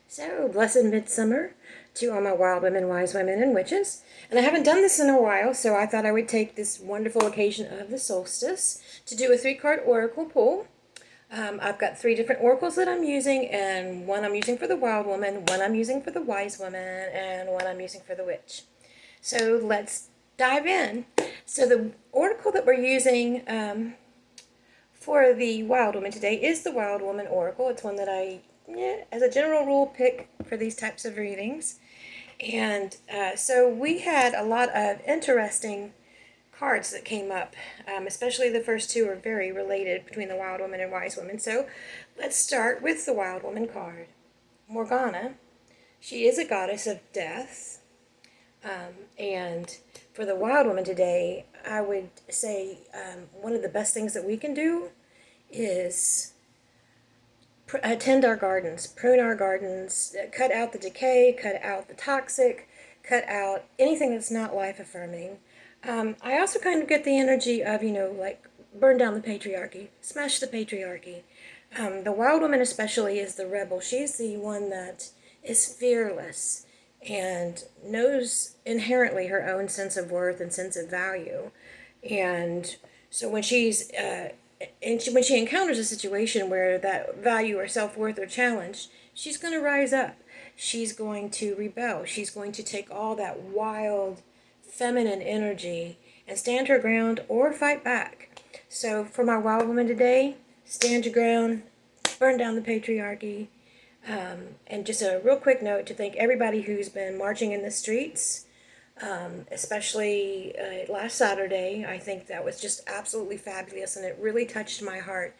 So, blessed midsummer to all my wild women, wise women, and witches. And I haven't done this in a while, so I thought I would take this wonderful occasion of the solstice to do a 3 card oracle pull. I've got 3 different oracles that I'm using, and one I'm using for the wild woman, one I'm using for the wise woman, and one I'm using for the witch. So, let's dive in. So, the oracle that we're using for the wild woman today is the wild woman oracle. It's one that I, as a general rule, pick for these types of readings. And so we had a lot of interesting cards that came up, especially the first two are very related between the wild woman and wise woman. So let's start with the wild woman card. Morgana, she is a goddess of death. And for the wild woman today, I would say one of the best things that we can do is attend our gardens, prune our gardens, cut out the decay, cut out the toxic, cut out anything that's not life affirming. I also kind of get the energy of, like burn down the patriarchy, smash the patriarchy. The wild woman, especially, is the rebel. She's the one that is fearless and knows inherently her own sense of worth and sense of value. And so when when she encounters a situation where that value or self-worth are challenged, she's going to rise up. She's going to rebel. She's going to take all that wild feminine energy and stand her ground or fight back. So for my wild woman today, stand your ground, burn down the patriarchy. And just a real quick note to thank everybody who's been marching in the streets, especially last Saturday. I think that was just absolutely fabulous, and it really touched my heart,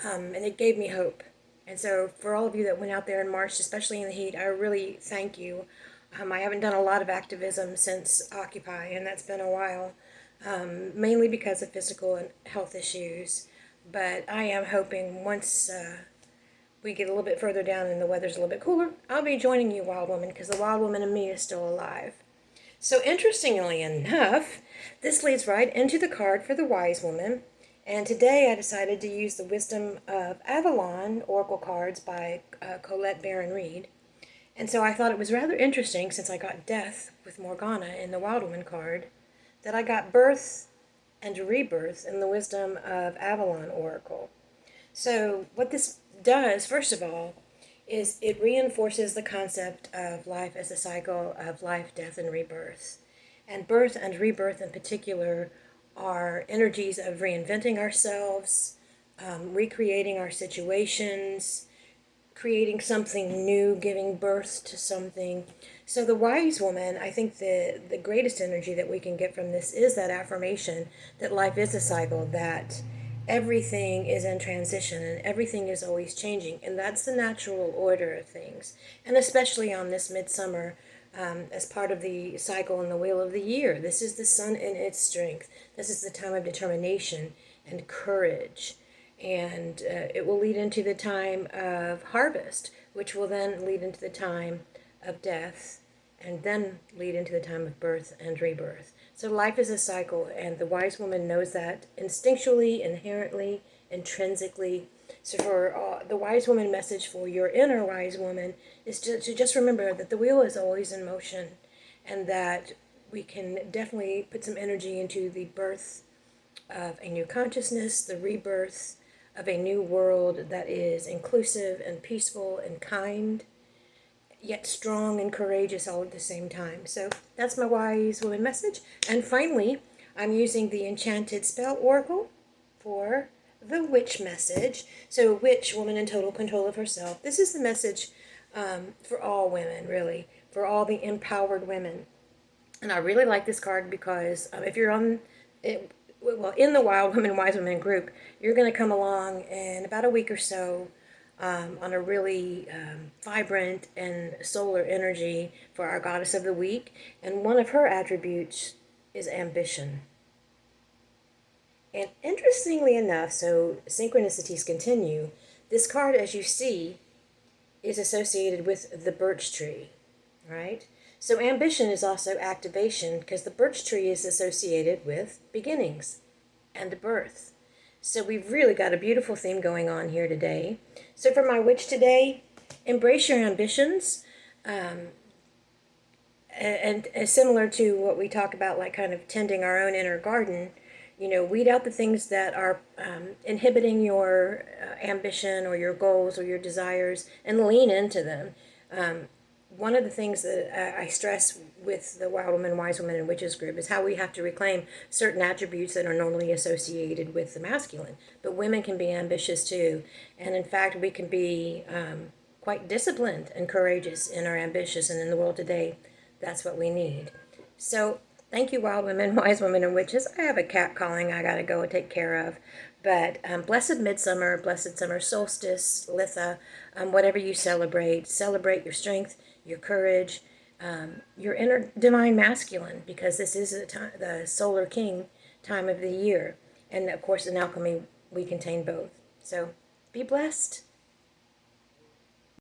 and it gave me hope. And so for all of you that went out there and marched, especially in the heat, I really thank you. I haven't done a lot of activism since Occupy, and that's been a while, mainly because of physical and health issues. But I am hoping once we get a little bit further down and the weather's a little bit cooler, I'll be joining you, wild woman, because the wild woman in me is still alive. So interestingly enough, this leads right into the card for the wise woman. And today I decided to use the Wisdom of Avalon Oracle cards by Colette Baron Reed. And so I thought it was rather interesting, since I got Death with Morgana in the Wild Woman card, that I got Birth and Rebirth in the Wisdom of Avalon Oracle. So what this does, first of all, is it reinforces the concept of life as a cycle of life, death, and rebirth. And birth and rebirth in particular are energies of reinventing ourselves, recreating our situations, creating something new, giving birth to something. So the wise woman, I think the greatest energy that we can get from this is that affirmation that life is a cycle, that everything is in transition and everything is always changing. And that's the natural order of things. And especially on this midsummer, as part of the cycle and the wheel of the year. This is the sun in its strength. This is the time of determination and courage. And it will lead into the time of harvest, which will then lead into the time of death, and then lead into the time of birth and rebirth. So life is a cycle, and the wise woman knows that instinctually, inherently, intrinsically. So for the wise woman message for your inner wise woman is to just remember that the wheel is always in motion, and that we can definitely put some energy into the birth of a new consciousness, the rebirth of a new world that is inclusive and peaceful and kind, yet strong and courageous all at the same time. So that's my wise woman message. And finally, I'm using the Enchanted Spell Oracle for the witch message. So witch, woman in total control of herself. This is the message for all women, really, for all the empowered women. And I really like this card because if you're on it, well, in the Wild Women, Wise Women group, you're going to come along in about a week or so on a really vibrant and solar energy for our goddess of the week. And one of her attributes is ambition. And interestingly enough, so synchronicities continue, this card, as you see, is associated with the birch tree, right? So ambition is also activation, because the birch tree is associated with beginnings and birth. So we've really got a beautiful theme going on here today. So for my witch today, embrace your ambitions. And similar to what we talk about, like kind of tending our own inner garden, weed out the things that are inhibiting your ambition or your goals or your desires, and lean into them. One of the things that I stress with the Wild Women, Wise Women, and Witches group is how we have to reclaim certain attributes that are normally associated with the masculine. But women can be ambitious too. And in fact, we can be quite disciplined and courageous in our ambitions. And in the world today, that's what we need. So thank you, Wild Women, Wise Women, and Witches. I have a cat calling I got to go and take care of. But blessed midsummer, blessed summer solstice, Litha, whatever you celebrate your strength, your courage, your inner divine masculine, because this is the solar king time of the year. And of course, in alchemy, we contain both. So be blessed.